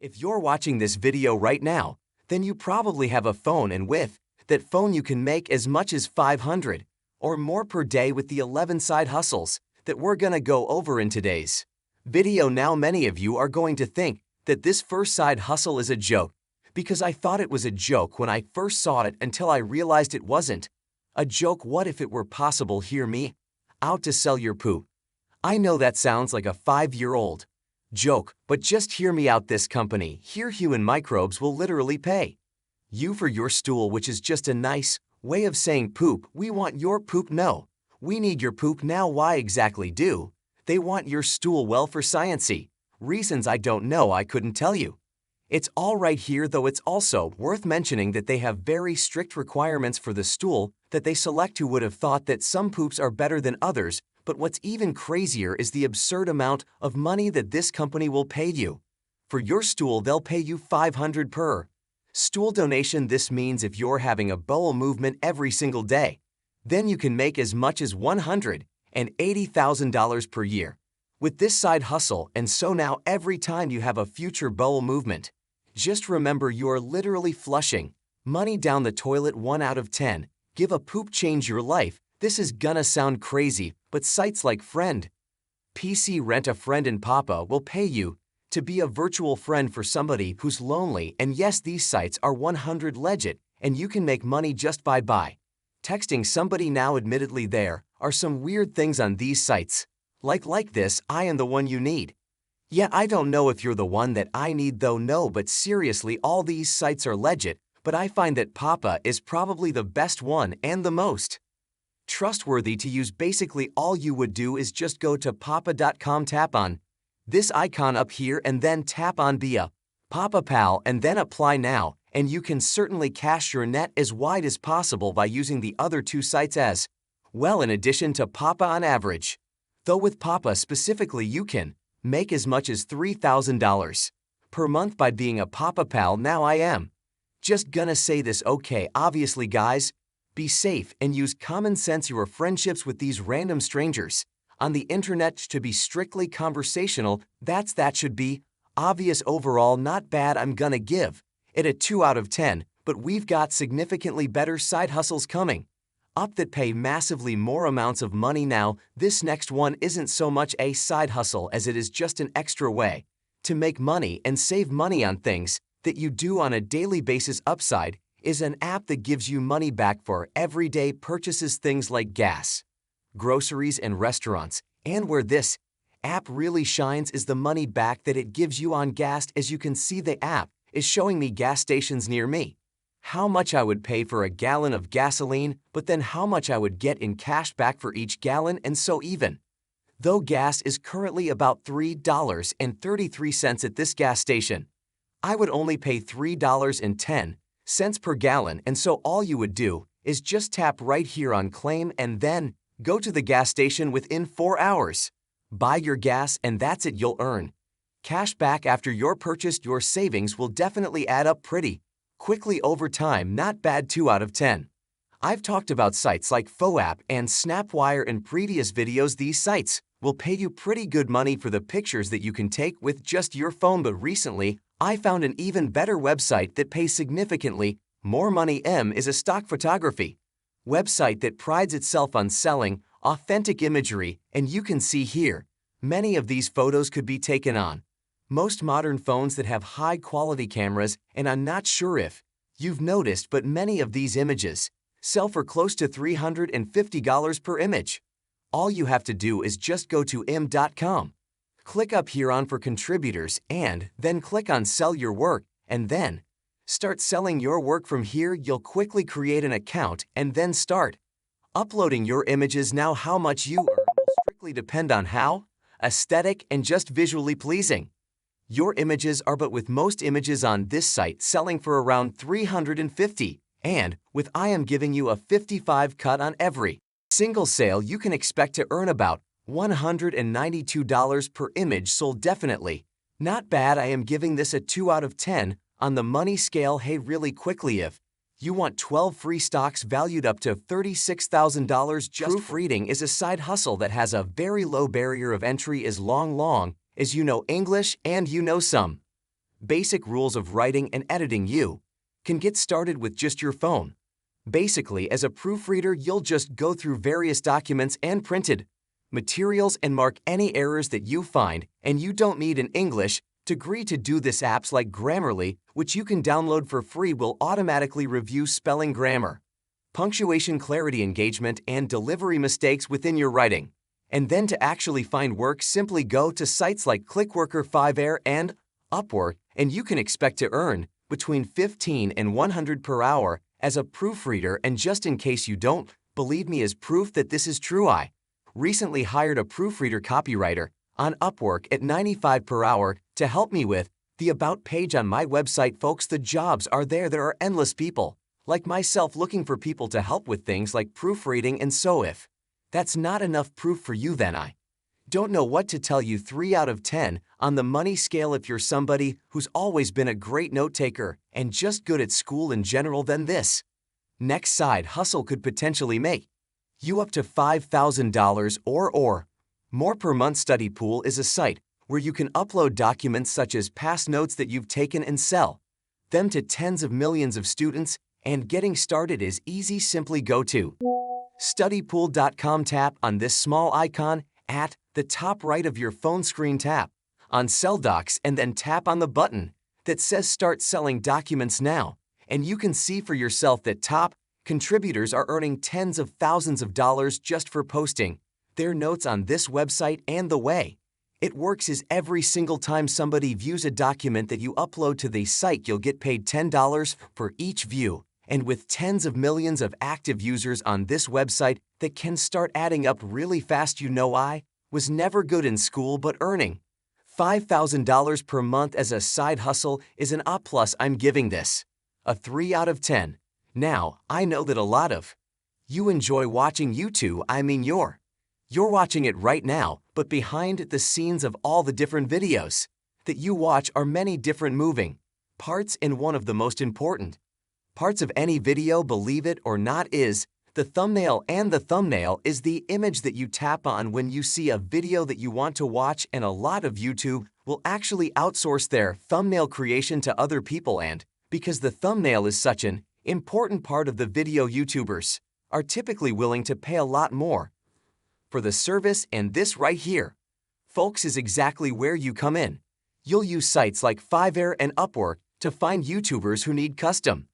If you're watching this video right now, then you probably have a phone, and with that phone you can make as much as 500 or more per day with the 11 side hustles that we're gonna go over in today's video. Now many of you are going to think that this first side hustle is a joke, because I thought it was a joke when I first saw it until I realized it wasn't a joke. What if it were possible? Hear me out. To sell your poop. I know that sounds like a 5-year-old joke, but just hear me out. This company here, Human Microbes, will literally pay you for your stool, which is just a nice way of saying poop. We want your poop. No, we need your poop. Now why exactly do they want your stool? Well, for sciencey reasons I don't know, I couldn't tell you. It's all right here, though. It's also worth mentioning that they have very strict requirements for the stool that they select. Who would have thought that some poops are better than others? But what's even crazier is the absurd amount of money that this company will pay you. For your stool, they'll pay you $500 per stool donation. This means if you're having a bowel movement every single day, then you can make as much as $180,000 per year with this side hustle. And so now every time you have a future bowel movement, just remember you're literally flushing money down the toilet. 1 out of 10 give a poop change your life. This is gonna sound crazy, but sites like Friend, PC, Rent a Friend, and Papa will pay you to be a virtual friend for somebody who's lonely. And yes, these sites are 100% legit, and you can make money just by texting somebody. Now admittedly, there are some weird things on these sites. Like this, I am the one you need. Yeah, I don't know if you're the one that I need though. No, but seriously, all these sites are legit, but I find that Papa is probably the best one and the most trustworthy to use. Basically, all you would do is just go to papa.com, tap on this icon up here, and then tap on Be a Papa Pal, and then apply now, and you can certainly cast your net as wide as possible by using the other two sites as well, in addition to Papa. On average, though, with Papa specifically, you can make as much as $3,000 per month by being a Papa Pal. Now I am just gonna say this, okay? Obviously, guys, be safe and use common sense. Your friendships with these random strangers on the internet to be strictly conversational. That should be obvious. Overall, not bad. I'm gonna give it a 2 out of 10, but we've got significantly better side hustles coming up that pay massively more amounts of money. Now, this next one isn't so much a side hustle as it is just an extra way to make money and save money on things that you do on a daily basis. Upside is an app that gives you money back for everyday purchases, things like gas, groceries, and restaurants. And where this app really shines is the money back that it gives you on gas. As you can see, the app is showing me gas stations near me, how much I would pay for a gallon of gasoline, but then how much I would get in cash back for each gallon. And so even though gas is currently about $3.33 at this gas station, I would only pay $3.10 per gallon. And so all you would do is just tap right here on claim and then go to the gas station within 4 hours. Buy your gas, and that's it. You'll earn cash back after your purchase. Your savings will definitely add up pretty quickly over time. Not bad. 2 out of 10. I've talked about sites like FOAP and Snapwire in previous videos. These sites will pay you pretty good money for the pictures that you can take with just your phone. But recently, I found an even better website that pays significantly more money. Is a stock photography website that prides itself on selling authentic imagery, and you can see here, many of these photos could be taken on most modern phones that have high-quality cameras. And I'm not sure if you've noticed, but many of these images sell for close to $350 per image. All you have to do is just go to im.com. Click up here on for contributors, and then click on sell your work, and then start selling your work. From here, you'll quickly create an account and then start uploading your images. Now, how much you earn will strictly depend on how aesthetic and just visually pleasing your images are, but with most images on this site selling for around $350, and with I am giving you a 55 cut on every single sale, you can expect to earn about $192 per image sold. Definitely not bad. I am giving this a 2 out of 10 on the money scale. Hey, really quickly, if you want 12 free stocks valued up to $36,000, just proofreading is a side hustle that has a very low barrier of entry as long as you know English and you know some basic rules of writing and editing. You can get started with just your phone. Basically, as a proofreader, you'll just go through various documents and printed materials and mark any errors that you find, and you don't need an English degree to do this. Apps like Grammarly, which you can download for free, will automatically review spelling, grammar, punctuation, clarity, engagement, and delivery mistakes within your writing. And then to actually find work, simply go to sites like Clickworker, Fiverr, and Upwork, and you can expect to earn between 15 and 100 per hour as a proofreader. And just in case you don't believe me, as proof that this is true, I recently hired a proofreader copywriter on Upwork at 95 per hour to help me with the About page on my website. Folks, the jobs are there. There are endless people like myself looking for people to help with things like proofreading. And so if that's not enough proof for you, then I don't know what to tell you. 3 out of 10 on the money scale. If you're somebody who's always been a great note taker and just good at school in general, then this next side hustle could potentially make you up to $5,000 or more per month. Study Pool is a site where you can upload documents such as past notes that you've taken and sell them to tens of millions of students. And getting started is easy. Simply go to studypool.com, tap on this small icon at the top right of your phone screen, tap on Sell Docs, and then tap on the button that says Start Selling Documents Now. And you can see for yourself that top contributors are earning tens of thousands of dollars just for posting their notes on this website. And the way it works is every single time somebody views a document that you upload to the site, you'll get paid $10 for each view. And with tens of millions of active users on this website, that can start adding up really fast. You know, I was never good in school, but earning $5,000 per month as a side hustle is an A+. I'm giving this a 3 out of 10. Now, I know that a lot of you enjoy watching YouTube. I mean, you're watching it right now, but behind the scenes of all the different videos that you watch are many different moving parts, and one of the most important parts of any video, believe it or not, is the thumbnail. And the thumbnail is the image that you tap on when you see a video that you want to watch. And a lot of YouTube will actually outsource their thumbnail creation to other people. And because the thumbnail is such an important part of the video, YouTubers are typically willing to pay a lot more for the service. And this right here, folks, is exactly where you come in. You'll use sites like Fiverr and Upwork to find YouTubers who need custom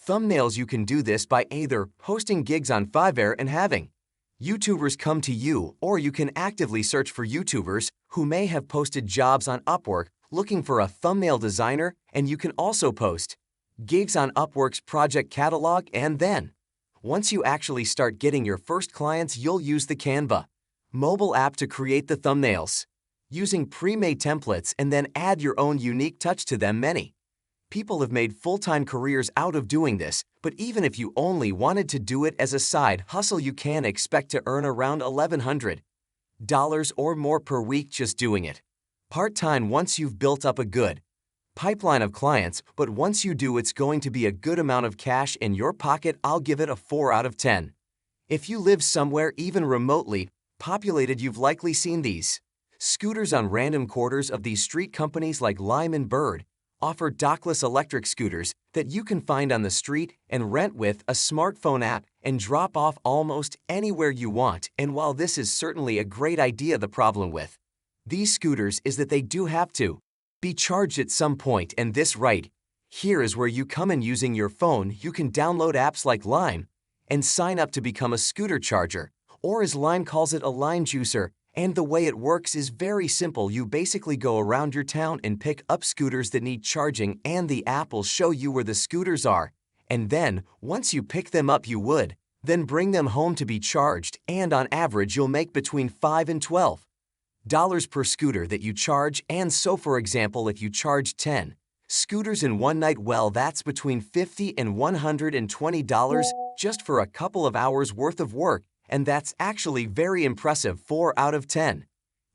thumbnails. You can do this by either posting gigs on Fiverr and having YouTubers come to you, or you can actively search for YouTubers who may have posted jobs on Upwork looking for a thumbnail designer. And you can also post gigs on Upwork's project catalog. And then, once you actually start getting your first clients, you'll use the Canva mobile app to create the thumbnails using pre-made templates and then add your own unique touch to them. Many people have made full-time careers out of doing this, but even if you only wanted to do it as a side hustle, you can expect to earn around $1,100 or more per week just doing it part-time once you've built up a good pipeline of clients. But once you do, it's going to be a good amount of cash in your pocket. I'll give it a 4 out of 10. If you live somewhere even remotely populated, you've likely seen these scooters on random corners of these street. Companies like Lime and Bird offer dockless electric scooters that you can find on the street and rent with a smartphone app and drop off almost anywhere you want. And while this is certainly a great idea, the problem with these scooters is that they do have to be charged at some point. And this right here is where you come in. Using your phone, you can download apps like Lime and sign up to become a scooter charger, or as Lime calls it, a line juicer. And the way it works is very simple. You basically go around your town and pick up scooters that need charging, and the app will show you where the scooters are. And then, once you pick them up, you would then bring them home to be charged. And on average, you'll make between $5 and $12 per scooter that you charge. And so, for example, if you charge 10 scooters in one night, well, that's between $50 and $120 just for a couple of hours worth of work. And that's actually very impressive. 4 out of 10.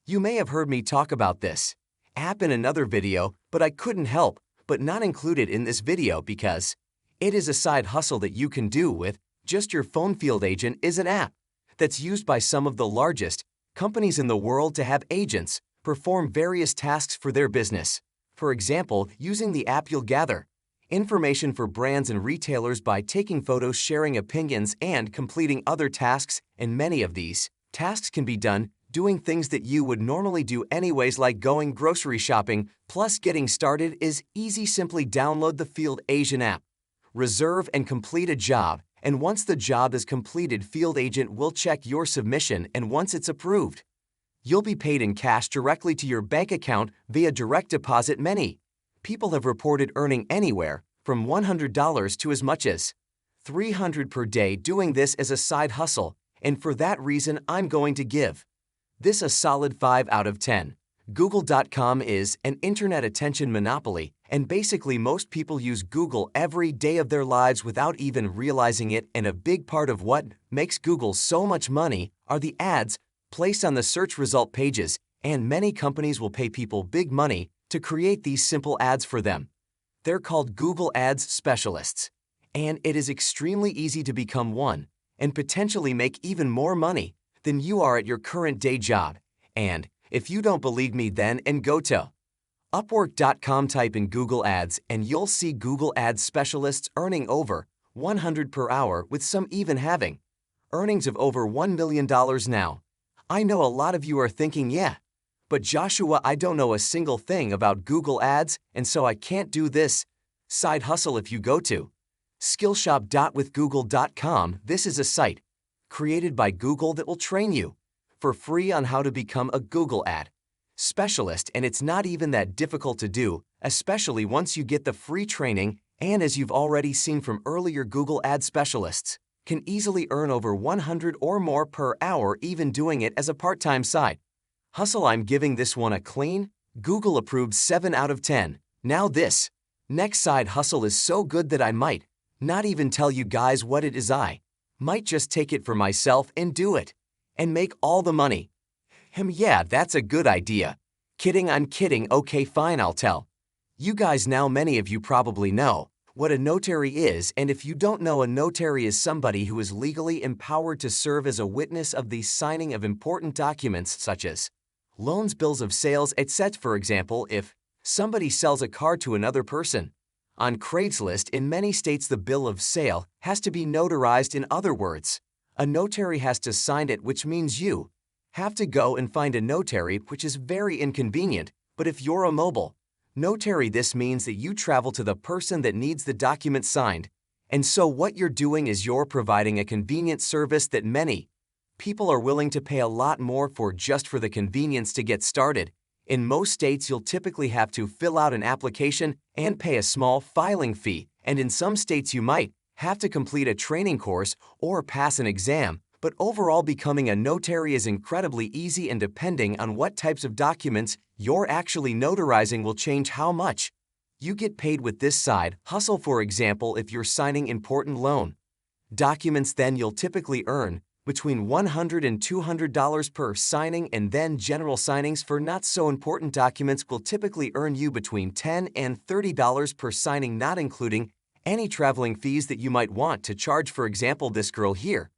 You may have heard me talk about this app in another video, but I couldn't help but not include it in this video because it is a side hustle that you can do with just your phone. Field Agent is an app that's used by some of the largest companies in the world to have agents perform various tasks for their business. For example, using the app you'll gather information for brands and retailers by taking photos, sharing opinions, and completing other tasks, and many of these tasks can be done doing things that you would normally do anyways, like going grocery shopping. Plus, getting started is easy. Simply download the Field Agent app, reserve and complete a job, and once the job is completed, Field Agent will check your submission, and once it's approved, you'll be paid in cash directly to your bank account via direct deposit. Many people have reported earning anywhere from $100 to as much as $300 per day doing this as a side hustle, and for that reason, I'm going to give this a solid 5 out of 10. Google.com is an internet attention monopoly, and basically most people use Google every day of their lives without even realizing it, and a big part of what makes Google so much money are the ads placed on the search result pages, and many companies will pay people big money to create these simple ads for them. They're called Google Ads specialists, and it is extremely easy to become one and potentially make even more money than you are at your current day job. And if you don't believe me, then go to Upwork.com, type in Google Ads, and you'll see Google Ads specialists earning over $100 per hour, with some even having earnings of over $1 million now. I know a lot of you are thinking, yeah, but Joshua, I don't know a single thing about Google Ads, and so I can't do this side hustle. If you go to skillshop.withgoogle.com, this is a site created by Google that will train you for free on how to become a Google Ad specialist, and it's not even that difficult to do, especially once you get the free training. And as you've already seen from earlier, Google Ad specialists can easily earn over $100 or more per hour, even doing it as a part-time side hustle. I'm giving this one a clean, Google-approved 7 out of 10. Now this next side hustle is so good that I might not even tell you guys what it is. I might just take it for myself and do it and make all the money. Yeah, that's a good idea. Kidding, I'm kidding. Okay, fine, I'll tell you guys now. Many of you probably know what a notary is, and if you don't know, a notary is somebody who is legally empowered to serve as a witness of the signing of important documents such as loans, bills of sales, etc. For example, if somebody sells a car to another person on Craigslist, in many states the bill of sale has to be notarized. In other words, a notary has to sign it, which means you have to go and find a notary, which is very inconvenient. But if you're a mobile notary, this means that you travel to the person that needs the document signed. And so what you're doing is you're providing a convenient service that many people are willing to pay a lot more for just for the convenience to get started. In most states, you'll typically have to fill out an application and pay a small filing fee, and in some states you might have to complete a training course or pass an exam. But overall, becoming a notary is incredibly easy, and depending on what types of documents you're actually notarizing will change how much you get paid with this side hustle. For example, if you're signing important loan documents, then you'll typically earn between $100 and $200 per signing, and then general signings for not so important documents will typically earn you between $10 and $30 per signing, not including any traveling fees that you might want to charge. For example, this girl here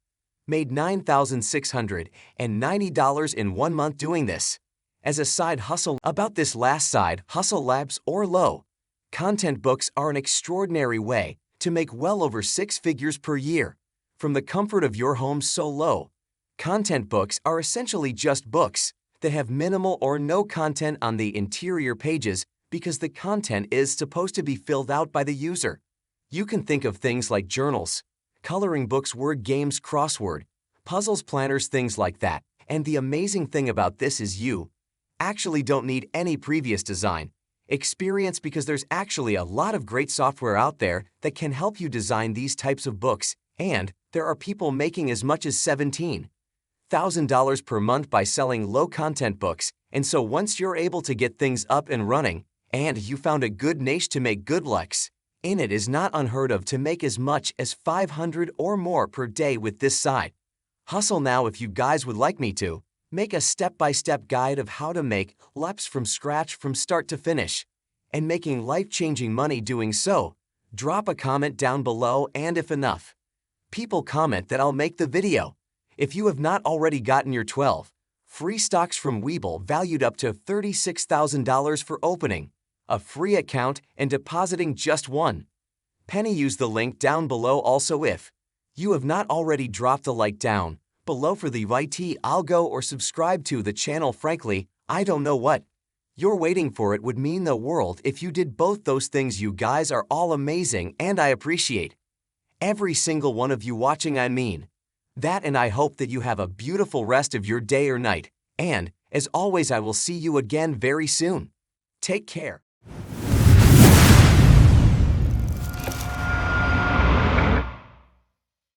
made $9,690 in 1 month doing this as a side hustle. About this last side hustle, labs or low content books are an extraordinary way to make well over 6 figures per year from the comfort of your home. So low content books are essentially just books that have minimal or no content on the interior pages, because the content is supposed to be filled out by the user. You can think of things like journals, coloring books, word games, crossword puzzles, planners, things like that. And the amazing thing about this is you actually don't need any previous design experience, because there's actually a lot of great software out there that can help you design these types of books, and there are people making as much as $17,000 per month by selling low-content books. And so once you're able to get things up and running and you found a good niche to make good lucks in, it is not unheard of to make as much as $500 or more per day with this side hustle. Now, if you guys would like me to make a step-by-step guide of how to make LEPs from scratch from start to finish and making life-changing money doing so, drop a comment down below, and if enough people comment, that I'll make the video. If you have not already gotten your 12 free stocks from Webull valued up to $36,000 for opening a free account, and depositing just one penny. Use the link down below. Also, if you have not already, dropped a like down below for the YT algo or subscribe to the channel. Frankly, I don't know what you're waiting for. It would mean the world if you did both those things. You guys are all amazing and I appreciate every single one of you watching. I mean that, and I hope that you have a beautiful rest of your day or night. And, as always, I will see you again very soon. Take care.